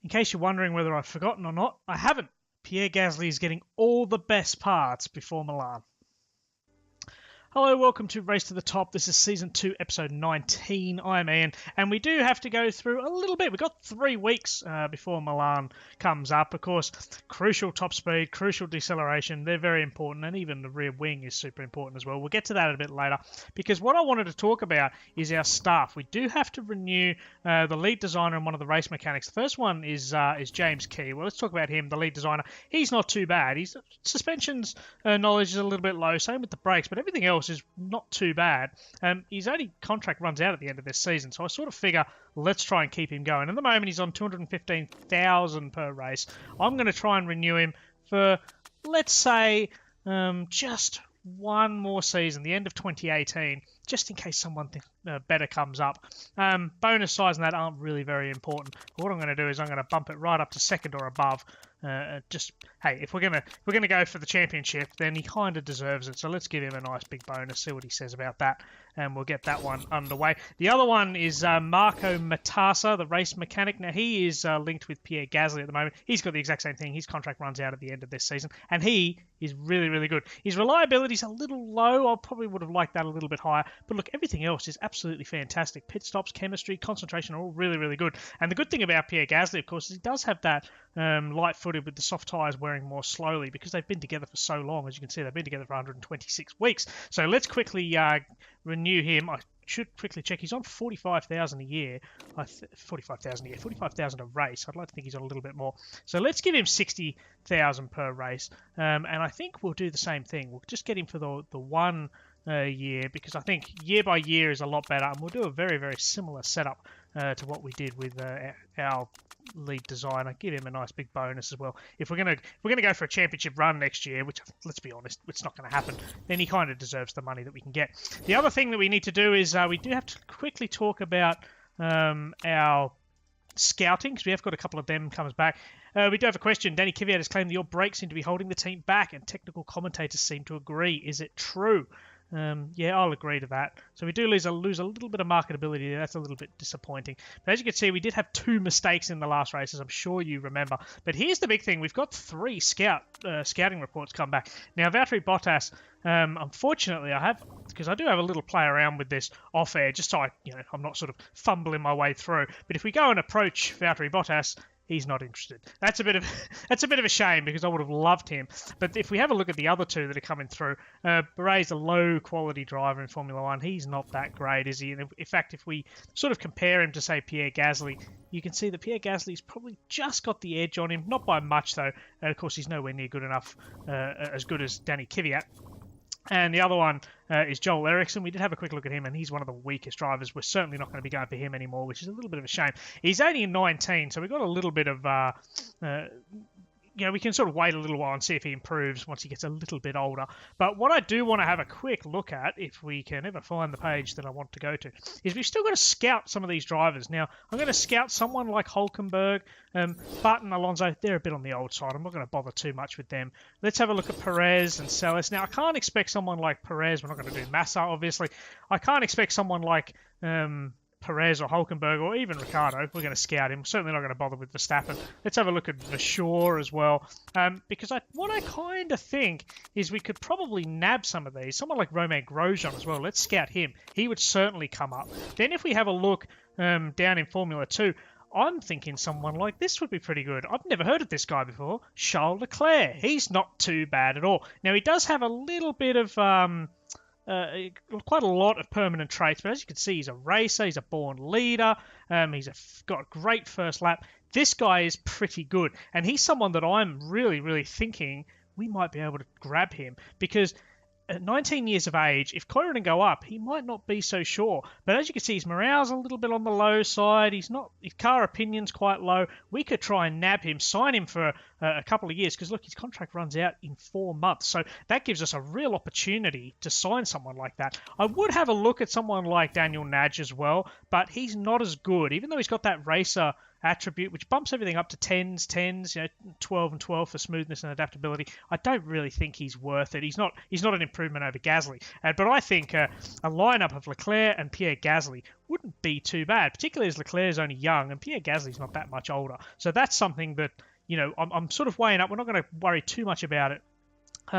In case you're wondering whether I've forgotten or not, I haven't. Pierre Gasly is getting all the best parts before Milan. Hello, welcome to Race to the Top. This is Season 2, Episode 19. I'm Ian, and we do have to go through a little bit. We've got 3 weeks before Milan comes up. Of course, crucial top speed, crucial deceleration. They're very important, and even the rear wing is super important as well. We'll get to that a bit later, because what I wanted to talk about is our staff. We do have to renew the lead designer and one of the race mechanics. The first one is James Key. Well, let's talk about him, the lead designer. He's not too bad. His suspensions knowledge is a little bit low, same with the brakes, but everything else is not too bad. His only contract runs out at the end of this season, so I sort of figure let's try and keep him going. At the moment, he's on $215,000 per race. I'm going to try and renew him for, let's say, just one more season, the end of 2018, just in case someone better comes up. Bonus size and that aren't really very important. But what I'm going to do is I'm going to bump it right up to second or above. Hey, if we're gonna go for the championship, then he kind of deserves it. So let's give him a nice big bonus. See what he says about that, and we'll get that one underway. The other one is Marco Matassa, the race mechanic. Now he is linked with Pierre Gasly at the moment. He's got the exact same thing. His contract runs out at the end of this season, and he is really, really good. His reliability is a little low. I probably would have liked that a little bit higher. But look, everything else is absolutely fantastic. Pit stops, chemistry, concentration are all really, really good. And the good thing about Pierre Gasly, of course, is he does have that light-footed with the soft tyres wearing more slowly because they've been together for so long. As you can see, they've been together for 126 weeks. So let's quickly renew him. I should quickly check. He's on $45,000 a year. $45,000 a race. I'd like to think he's on a little bit more. So let's give him $60,000 per race. And I think we'll do the same thing. We'll just get him for the one year, because I think year by year is a lot better, and we'll do a very, very similar setup to what we did with our lead designer. Give him a nice big bonus as well. If we're gonna go for a championship run next year, which let's be honest, it's not going to happen, then he kind of deserves the money that we can get. The other thing that we need to do is we do have to quickly talk about our scouting, because we have got a couple of them comes back. We do have a question. Danny Kvyat has claimed that your brakes seem to be holding the team back, and technical commentators seem to agree. Is it true? Yeah, I'll agree to that. So we do lose a little bit of marketability there. That's a little bit disappointing. But as you can see, we did have 2 mistakes in the last races. I'm sure you remember. But here's the big thing. We've got 3 scouting reports come back. Now, Valtteri Bottas, unfortunately, because I do have a little play around with this off air, just so I'm not sort of fumbling my way through. But if we go and approach Valtteri Bottas, he's not interested. That's a bit of a shame, because I would have loved him. But if we have a look at the other 2 that are coming through, Barret's a low-quality driver in Formula 1. He's not that great, is he? And in fact, if we sort of compare him to, say, Pierre Gasly, you can see that Pierre Gasly's probably just got the edge on him. Not by much, though. And of course, he's nowhere near good enough, as good as Danny Kvyat. And the other one is Joel Eriksson. We did have a quick look at him, and he's one of the weakest drivers. We're certainly not going to be going for him anymore, which is a little bit of a shame. He's only 19, so we've got a little bit of... we can sort of wait a little while and see if he improves once he gets a little bit older. But what I do want to have a quick look at, if we can ever find the page that I want to go to, is we've still got to scout some of these drivers. Now, I'm going to scout someone like Hulkenberg, Button, Alonso. They're a bit on the old side. I'm not going to bother too much with them. Let's have a look at Perez and Celis. Now, I can't expect someone like Perez. We're not going to do Massa, obviously. I can't expect someone like... Perez or Hulkenberg or even Ricciardo. We're going to scout him. We're certainly not going to bother with Verstappen. Let's have a look at Vasseur as well. Because what I kind of think is we could probably nab some of these. Someone like Romain Grosjean as well. Let's scout him. He would certainly come up. Then if we have a look down in Formula 2, I'm thinking someone like this would be pretty good. I've never heard of this guy before. Charles Leclerc. He's not too bad at all. Now, he does have a little bit of... quite a lot of permanent traits, but as you can see, he's a racer, he's a born leader, he's got a great first lap. This guy is pretty good, and he's someone that I'm really, really thinking we might be able to grab him, because at 19 years of age, if Koiranen go up, he might not be so sure. But as you can see, his morale's a little bit on the low side. His car opinion's quite low. We could try and nab him, sign him for a couple of years, because look, his contract runs out in 4 months. So that gives us a real opportunity to sign someone like that. I would have a look at someone like Daniel Nagy as well, but he's not as good. Even though he's got that racer attribute, which bumps everything up to 10s, 12 and 12 for smoothness and adaptability. I don't really think he's worth it. He's not an improvement over Gasly. But I think a lineup of Leclerc and Pierre Gasly wouldn't be too bad, particularly as Leclerc is only young and Pierre Gasly's not that much older. So that's something that, I'm sort of weighing up. We're not going to worry too much about it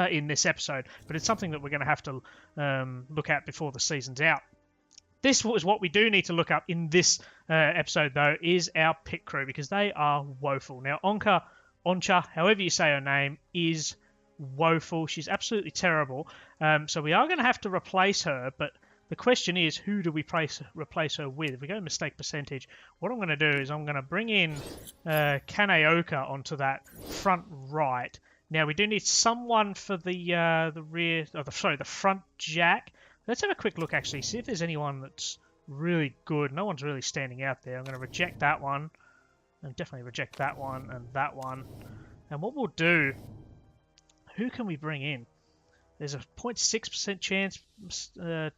in this episode, but it's something that we're going to have to look at before the season's out. This was what we do need to look up in this episode, though, is our pit crew, because they are woeful. Now, Oncha, however you say her name, is woeful. She's absolutely terrible. So we are going to have to replace her, but the question is, who do we replace her with? If we go mistake percentage, what I'm going to do is I'm going to bring in Kaneoka onto that front right. Now, we do need someone for the front jack. Let's have a quick look, actually, see if there's anyone that's really good. No one's really standing out there. I'm going to reject that one, and definitely reject that one and that one. And what we'll do, who can we bring in? There's a 0.6% chance of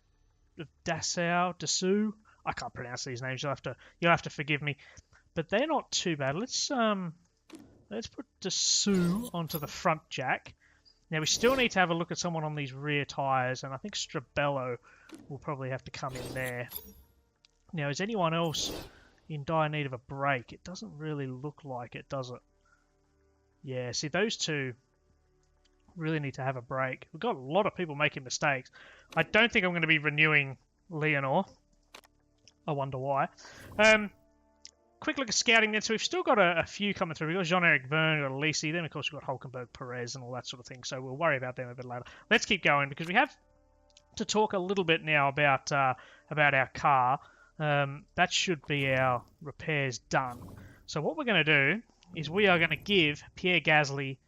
Dasau. I can't pronounce these names. You'll have to forgive me, but they're not too bad. Let's put Dasau onto the front jack. Now, we still need to have a look at someone on these rear tyres, and I think Strabello will probably have to come in there. Now, is anyone else in dire need of a break? It doesn't really look like it, does it? Yeah, see, those two really need to have a break. We've got a lot of people making mistakes. I don't think I'm going to be renewing Leonor. I wonder why. Quick look at scouting then. So we've still got a few coming through. We've got Jean-Eric Verne, we've got Alisi, then of course we've got Hulkenberg, Perez, and all that sort of thing. So we'll worry about them a bit later. Let's keep going, because we have to talk a little bit now about our car. That should be our repairs done. So what we're going to do is we are going to give Pierre Gasly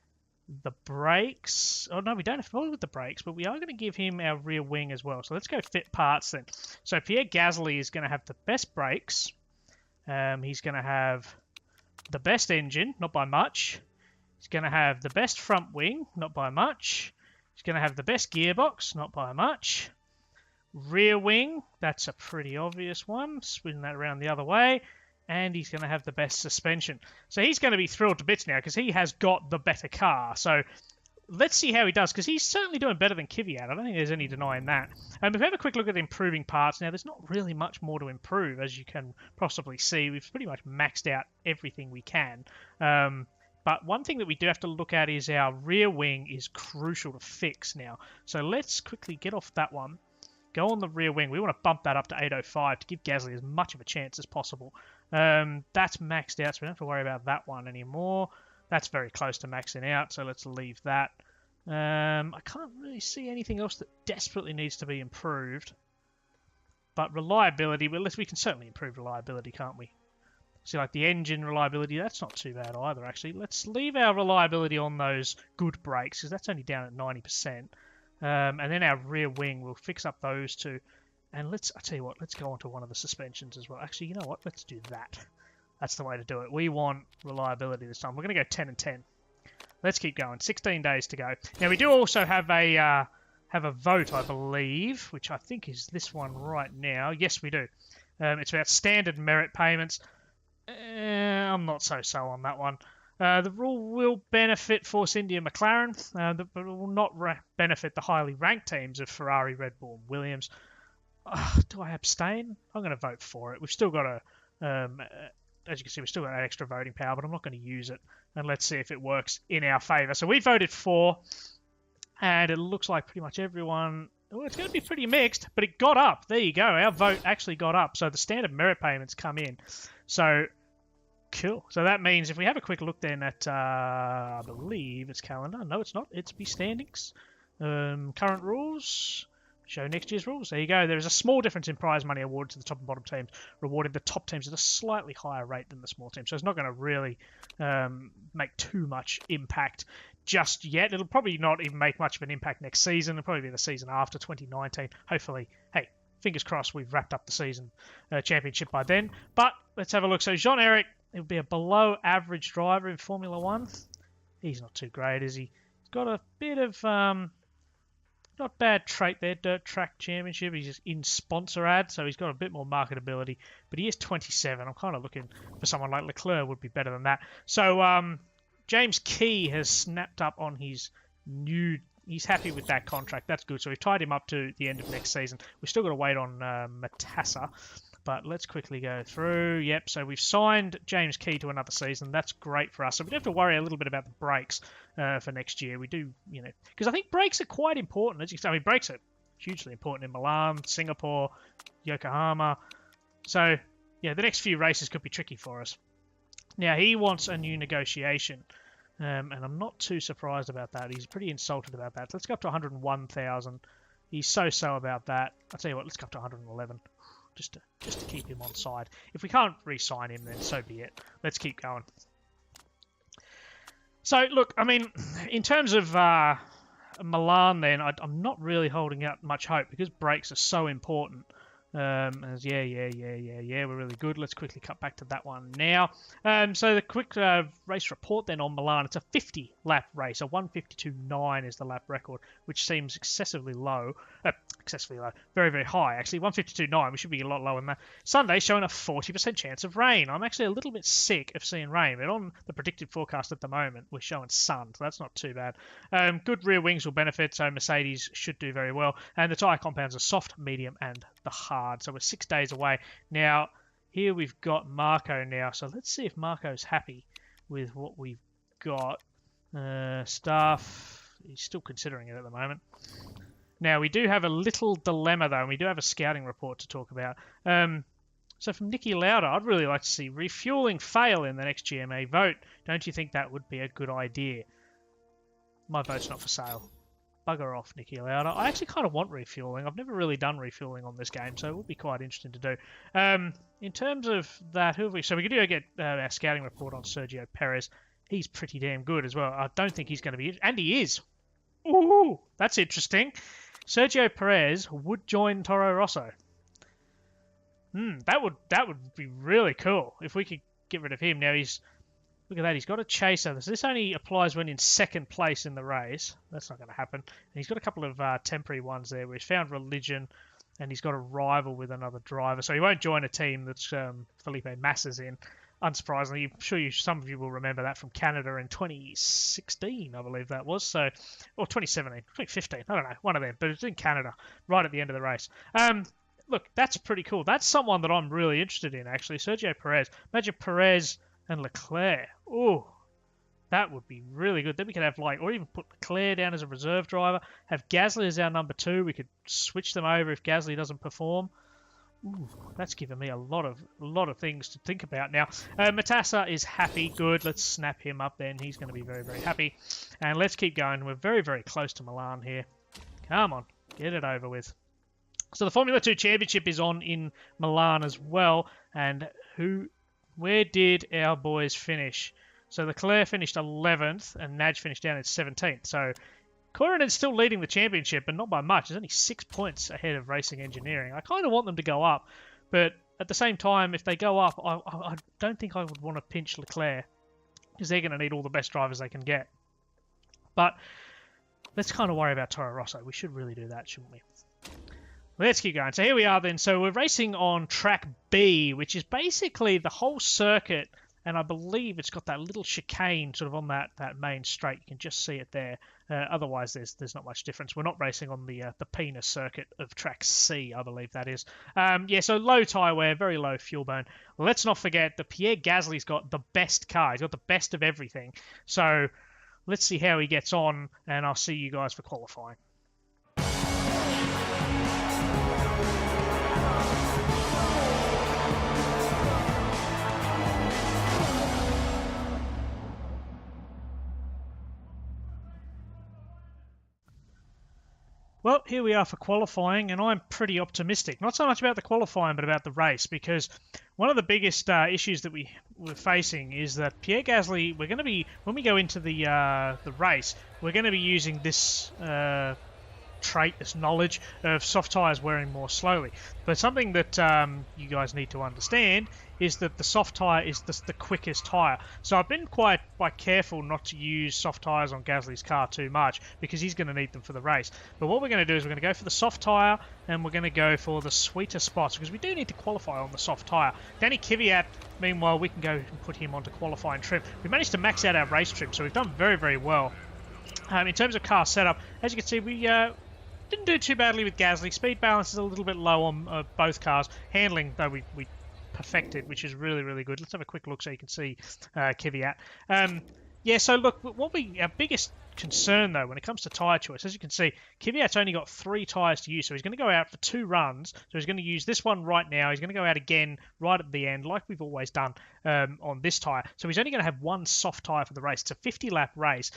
the brakes. Oh no, we don't have to bother with the brakes, but we are going to give him our rear wing as well. So let's go fit parts then. So Pierre Gasly is going to have the best brakes. He's going to have the best engine, not by much. He's going to have the best front wing, not by much. He's going to have the best gearbox, not by much. Rear wing, that's a pretty obvious one. Spin that around the other way. And he's going to have the best suspension. So he's going to be thrilled to bits now, because he has got the better car. So let's see how he does, because he's certainly doing better than Kvyat. I don't think there's any denying that. And if we have a quick look at improving parts, now there's not really much more to improve, as you can possibly see. We've pretty much maxed out everything we can. But one thing that we do have to look at is our rear wing is crucial to fix now. So let's quickly get off that one. Go on the rear wing. We want to bump that up to 805 to give Gasly as much of a chance as possible. That's maxed out, so we don't have to worry about that one anymore. That's very close to maxing out, so let's leave that. I can't really see anything else that desperately needs to be improved. But reliability, well, we can certainly improve reliability, can't we? See, like the engine reliability, that's not too bad either, actually. Let's leave our reliability on those good brakes, because that's only down at 90%. And then our rear wing, we'll fix up those two. And I'll tell you what, let's go on to one of the suspensions as well. Actually, you know what? Let's do that. That's the way to do it. We want reliability this time. We're going to go 10 and 10. Let's keep going. 16 days to go. Now, we do also have a vote, I believe, which I think is this one right now. Yes, we do. It's about standard merit payments. I'm not so on that one. The rule will benefit Force India McLaren, but it will not benefit the highly ranked teams of Ferrari, Red Bull, and Williams. Do I abstain? I'm going to vote for it. We've still got as you can see, we've still got extra voting power, but I'm not going to use it. And let's see if it works in our favour. So we voted for, and it looks like pretty much everyone... Well, it's going to be pretty mixed, but it got up. There you go. Our vote actually got up. So the standard merit payments come in. So, cool. So that means if we have a quick look then at, I believe it's calendar. No, it's not. It's be standings. Current rules... Show next year's rules. There you go. There is a small difference in prize money awarded to the top and bottom teams, rewarding the top teams at a slightly higher rate than the small teams. So it's not going to really make too much impact just yet. It'll probably not even make much of an impact next season. It'll probably be the season after 2019. Hopefully, hey, fingers crossed we've wrapped up the season championship by then. But let's have a look. So Jean-Eric, he'll be a below average driver in Formula 1. He's not too great, is he? He's got a bit of... not bad trait there, Dirt Track Championship. He's just in sponsor ad, so he's got a bit more marketability. But he is 27. I'm kind of looking for someone like Leclerc would be better than that. So James Key has snapped up on his new... He's happy with that contract. That's good. So we've tied him up to the end of next season. We've still got to wait on Matassa. But let's quickly go through. Yep, so we've signed James Key to another season. That's great for us. So we don't have to worry a little bit about the brakes for next year. We do, because I think brakes are quite important. As you say, brakes are hugely important in Milan, Singapore, Yokohama. So, yeah, the next few races could be tricky for us. Now, he wants a new negotiation. And I'm not too surprised about that. He's pretty insulted about that. Let's go up to 101,000. He's so about that. I'll tell you what, let's go up to 111. Just to keep him on side. If we can't re-sign him, then so be it. Let's keep going. So, look, I mean, in terms of Milan, then, I'm not really holding out much hope because brakes are so important. We're really good. Let's quickly cut back to that one now. So the quick race report then on Milan. It's a 50-lap race. A 152.9 is the lap record, which seems excessively low. Very, very high, actually. 152.9. We should be a lot lower than that. Sunday showing a 40% chance of rain. I'm actually a little bit sick of seeing rain, but on the predicted forecast at the moment, we're showing sun, so that's not too bad. Good rear wings will benefit, so Mercedes should do very well. And the tyre compounds are soft, medium, and the hard. So we're 6 days away. Now, here we've got Marco now. So let's see if Marco's happy with what we've got. Stuff. He's still considering it at the moment. Now, we do have a little dilemma, though, and we do have a scouting report to talk about. So from Nicky Lauda, I'd really like to see refueling fail in the next GMA vote. Don't you think that would be a good idea? My vote's not for sale. Bugger off, Nicky Lauda. I actually kind of want refueling. I've never really done refueling on this game, so it would be quite interesting to do. In terms of that, who have we? So we could get our scouting report on Sergio Perez. He's pretty damn good as well. I don't think he's going to be... And he is. Ooh, that's interesting. Sergio Perez would join Toro Rosso. That would be really cool if we could get rid of him. Now look at that, he's got a chaser. This only applies when in second place in the race. That's not going to happen. And he's got a couple of temporary ones there where he's found religion and he's got a rival with another driver. So he won't join a team that's Felipe Massa's in. Unsurprisingly, I'm sure some of you will remember that from Canada in 2016, I believe that was. Or 2017, 2015, I don't know, one of them. But it's in Canada, right at the end of the race. Look, that's pretty cool. That's someone that I'm really interested in, actually. Sergio Perez. Imagine Perez and Leclerc. Oh, that would be really good. Then we could have or even put Leclerc down as a reserve driver. Have Gasly as our number 2. We could switch them over if Gasly doesn't perform. Ooh, that's given me a lot of things to think about now. Matassa is happy. Good. Let's snap him up then. He's going to be very, very happy. And let's keep going. We're very, very close to Milan here. Come on, get it over with. So the Formula 2 Championship is on in Milan as well. And where did our boys finish? So Leclerc finished 11th and Naj finished down at 17th. So Koiranen's still leading the championship, but not by much. There's only 6 points ahead of Racing Engineering. I kind of want them to go up, but at the same time, if they go up, I don't think I would want to pinch Leclerc because they're going to need all the best drivers they can get. But let's kind of worry about Toro Rosso. We should really do that, shouldn't we? Let's keep going. So here we are then. So we're racing on track B, which is basically the whole circuit, and I believe it's got that little chicane sort of on that main straight. You can just see it there. Otherwise, there's not much difference. We're not racing on the penis circuit of track C, I believe that is. So low tyre wear, very low fuel burn. Let's not forget that Pierre Gasly's got the best car. He's got the best of everything. So let's see how he gets on, and I'll see you guys for qualifying. Well, here we are for qualifying, and I'm pretty optimistic. Not so much about the qualifying, but about the race, because one of the biggest issues that we're facing is that Pierre Gasly, we're going to be, when we go into the race, we're going to be using this trait, this knowledge of soft tyres wearing more slowly. But something that you guys need to understand is that the soft tyre is the quickest tyre. So I've been quite careful not to use soft tyres on Gasly's car too much because he's going to need them for the race. But what we're going to do is we're going to go for the soft tyre and we're going to go for the sweeter spots because we do need to qualify on the soft tyre. Danny Kvyat, meanwhile, we can go and put him onto qualifying trim. We managed to max out our race trim, so we've done very, very well. In terms of car setup, as you can see, we didn't do too badly with Gasly. Speed balance is a little bit low on both cars. Handling, though, we perfected, which is really, really good. Let's have a quick look so you can see Kvyat. Yeah, so look, our biggest concern, though, when it comes to tyre choice, as you can see, Kvyat's only got 3 tyres to use, so he's going to go out for 2 runs. So he's going to use this one right now. He's going to go out again right at the end, like we've always done on this tyre. So he's only going to have 1 soft tyre for the race. It's a 50-lap race.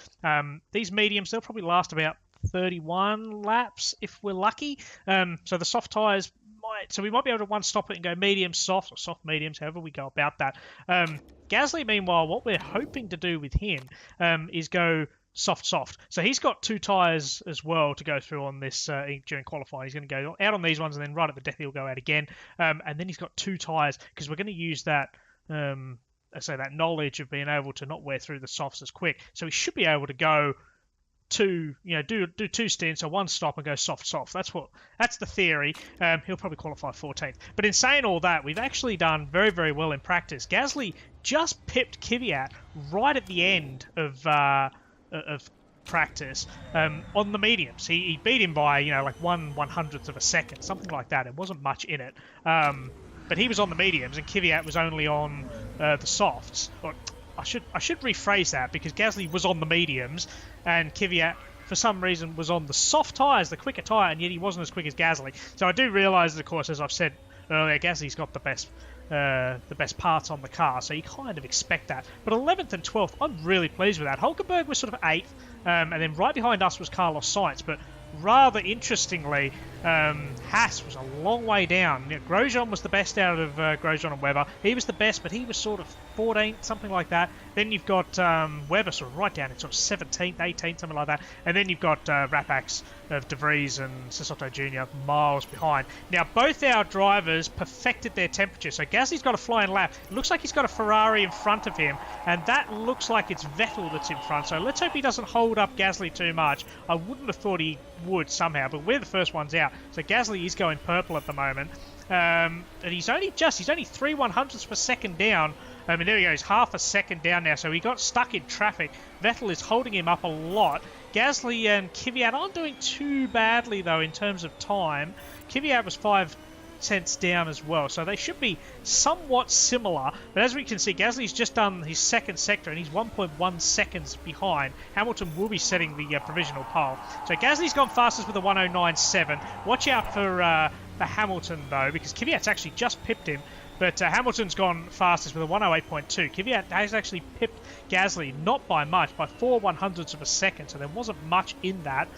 These mediums, they'll probably last about 31 laps if we're lucky. So the soft tyres so we might be able to one stop it and go medium soft or soft mediums, however we go about that. Gasly, meanwhile, what we're hoping to do with him is go soft. So he's got 2 tyres as well to go through on this during qualifying. He's going to go out on these ones and then right at the death he'll go out again. And then he's got 2 tyres because we're going to use that that knowledge of being able to not wear through the softs as quick. So he should be able to go do 2 stints or 1 stop and go soft. That's the theory. He'll probably qualify 14th. But in saying all that, we've actually done very, very well in practice. Gasly just pipped Kvyat right at the end of practice on the mediums. He beat him by like 1/100th of a second, something like that. It wasn't much in it. But he was on the mediums and Kvyat was only on the softs. Or, I should rephrase that because Gasly was on the mediums and Kvyat, for some reason, was on the soft tyres, the quicker tyre, and yet he wasn't as quick as Gasly. So I do realise, of course, as I've said earlier, Gasly's got the best parts on the car, so you kind of expect that. But 11th and 12th, I'm really pleased with that. Hulkenberg was sort of 8th, and then right behind us was Carlos Sainz, but rather interestingly, Haas was a long way down. Grosjean was the best out of Grosjean and Webber. He was the best, but he was sort of 14th, something like that. Then you've got Webber sort of right down at sort of 17th, 18th, something like that. And then you've got Rapax of De Vries and Sissotto Jr. miles behind. Now, both our drivers perfected their temperature. So Gasly's got a flying lap. It looks like he's got a Ferrari in front of him, and that looks like it's Vettel that's in front. So let's hope he doesn't hold up Gasly too much. I wouldn't have thought he would somehow, but we're the first ones out. So Gasly is going purple at the moment. And he's only 3/100ths of a second down. I mean, there he goes, half a second down now. So he got stuck in traffic. Vettel is holding him up a lot. Gasly and Kvyat aren't doing too badly, though, in terms of time. Kvyat was 5 cents down as well, so they should be somewhat similar. But as we can see, Gasly's just done his second sector, and he's 1.1 seconds behind. Hamilton will be setting the provisional pole. So Gasly's gone fastest with a 109.7. Watch out for Hamilton, though, because Kvyat's actually just pipped him. But Hamilton's gone fastest with a 108.2. Kvyat has actually pipped Gasly, not by much, by 4/100ths of a second, so there wasn't much in that.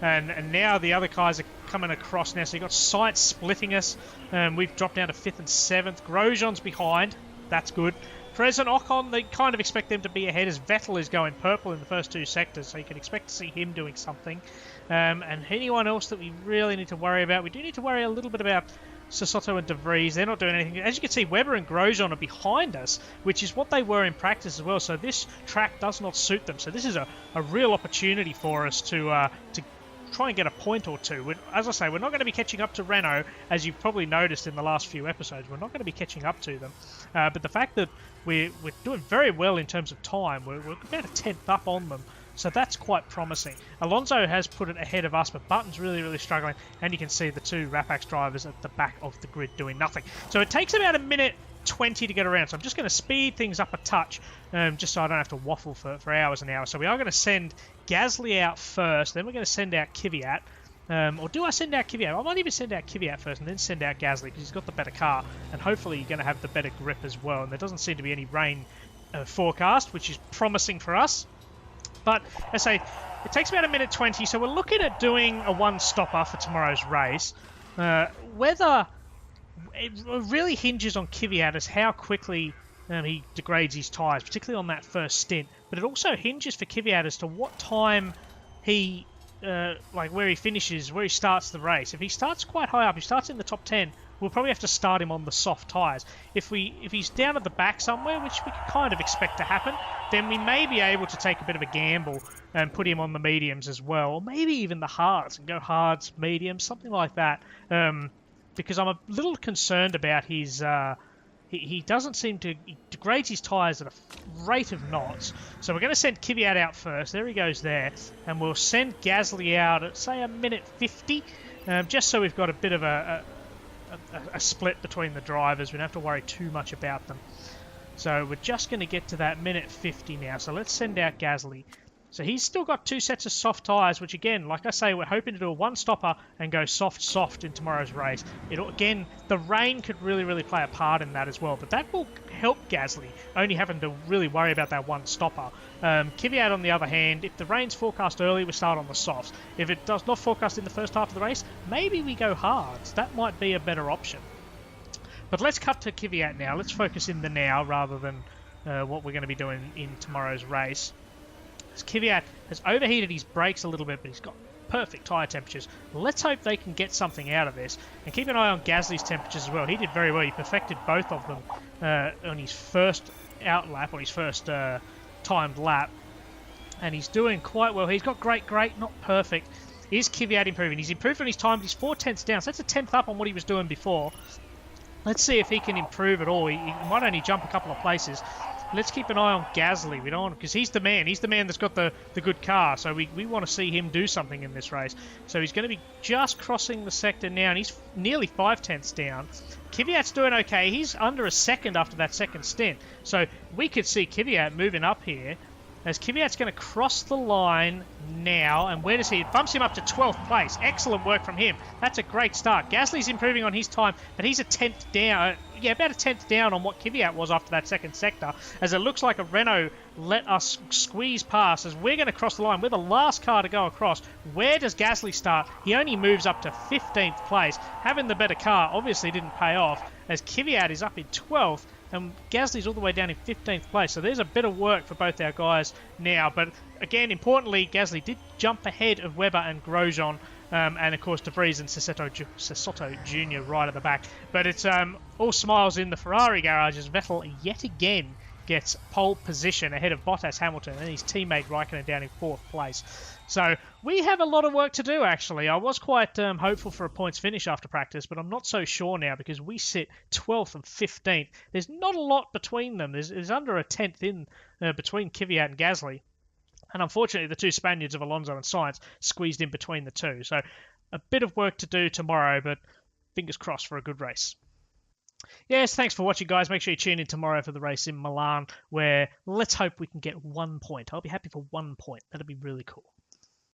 And now the other guys are coming across now. So you've got Sainz splitting us. We've dropped down to 5th and 7th. Grosjean's behind. That's good. Perez and Ocon, they kind of expect them to be ahead as Vettel is going purple in the first 2 sectors. So you can expect to see him doing something. And anyone else that we really need to worry about? We do need to worry a little bit about Sissotto and De Vries. They're not doing anything. As you can see, Webber and Grosjean are behind us, which is what they were in practice as well. So this track does not suit them. So this is a real opportunity for us to try and get a point or two. As I say, we're not going to be catching up to Renault, as you've probably noticed in the last few episodes. We're not going to be catching up to them. But the fact that we're doing very well in terms of time, we're about a 10th up on them. So that's quite promising. Alonso has put it ahead of us, but Button's really, really struggling. And you can see the 2 Rapax drivers at the back of the grid doing nothing. So it takes about a minute 20 to get around. So I'm just going to speed things up a touch, just so I don't have to waffle for hours and hours. So we are going to send Gasly out first, then we're going to send out Kvyat. Or do I send out Kvyat? I might even send out Kvyat first and then send out Gasly because he's got the better car. And hopefully you're going to have the better grip as well. And there doesn't seem to be any rain forecast, which is promising for us. But as I say, it takes about a minute 20, so we're looking at doing a 1-stopper for tomorrow's race. Whether it really hinges on Kvyat as how quickly he degrades his tyres, particularly on that first stint. But it also hinges for Kvyat as to what time where he finishes, where he starts the race. If he starts quite high up, he starts in the top 10, we'll probably have to start him on the soft tyres. If he's down at the back somewhere, which we can kind of expect to happen, then we may be able to take a bit of a gamble and put him on the mediums as well, or maybe even the hards and go hards, mediums, something like that. Because I'm a little concerned about his. He doesn't seem to... He degrades his tyres at a rate of knots. So we're going to send Kvyat out first. There he goes there. And we'll send Gasly out at, say, a minute 50. Just so we've got a bit of a split between the drivers. We don't have to worry too much about them. So we're just going to get to that minute 50 now. So let's send out Gasly. So he's still got 2 sets of soft tyres, which again, like I say, we're hoping to do a one-stopper and go soft in tomorrow's race. Again, the rain could really play a part in that as well, but that will help Gasly, only having to really worry about that one-stopper. Kvyat, on the other hand, if the rain's forecast early, we start on the softs. If it does not forecast in the first half of the race, maybe we go hards. That might be a better option. But let's cut to Kvyat now. Let's focus in the now rather than what we're going to be doing in tomorrow's race. Kvyat has overheated his brakes a little bit, but he's got perfect tyre temperatures. Let's hope they can get something out of this. And keep an eye on Gasly's temperatures as well. He did very well. He perfected both of them on his first out lap, on his first timed lap. And he's doing quite well. He's got great, not perfect. Is Kvyat improving? He's improved on his time, but he's 4 tenths down. So that's a tenth up on what he was doing before. Let's see if he can improve at all. He might only jump a couple of places. Let's keep an eye on Gasly. We don't want, because he's the man. He's the man that's got the good car. So we want to see him do something in this race. So he's going to be just crossing the sector now, and he's nearly 5 tenths down. Kvyat's doing okay. He's under a second after that second stint. So we could see Kvyat moving up here. As Kvyat's going to cross the line now, and where does he? It bumps him up to 12th place. Excellent work from him. That's a great start. Gasly's improving on his time, but he's a tenth down. About a tenth down on what Kvyat was after that second sector, as it looks like a Renault let us squeeze past as we're going to cross the line. We're the last car to go across. Where does Gasly start? He only moves up to 15th place. Having the better car obviously didn't pay off, as Kvyat is up in 12th. And Gasly's all the way down in 15th place. So there's a bit of work for both our guys now. But again, importantly, Gasly did jump ahead of Webber and Grosjean. And of course, De Vries and Sesotto Jr. right at the back. But it's all smiles in the Ferrari garage as Vettel yet again gets pole position ahead of Bottas, Hamilton, and his teammate Raikkonen down in 4th place. So we have a lot of work to do, actually. I was quite hopeful for a points finish after practice, but I'm not so sure now because we sit 12th and 15th. There's not a lot between them. There's under a tenth in between Kvyat and Gasly. And unfortunately, the two Spaniards of Alonso and Sainz squeezed in between the two. So a bit of work to do tomorrow, but fingers crossed for a good race. Yes, thanks for watching, guys. Make sure you tune in tomorrow for the race in Milan, where let's hope we can get 1 point. I'll be happy for 1 point. That'd be really cool.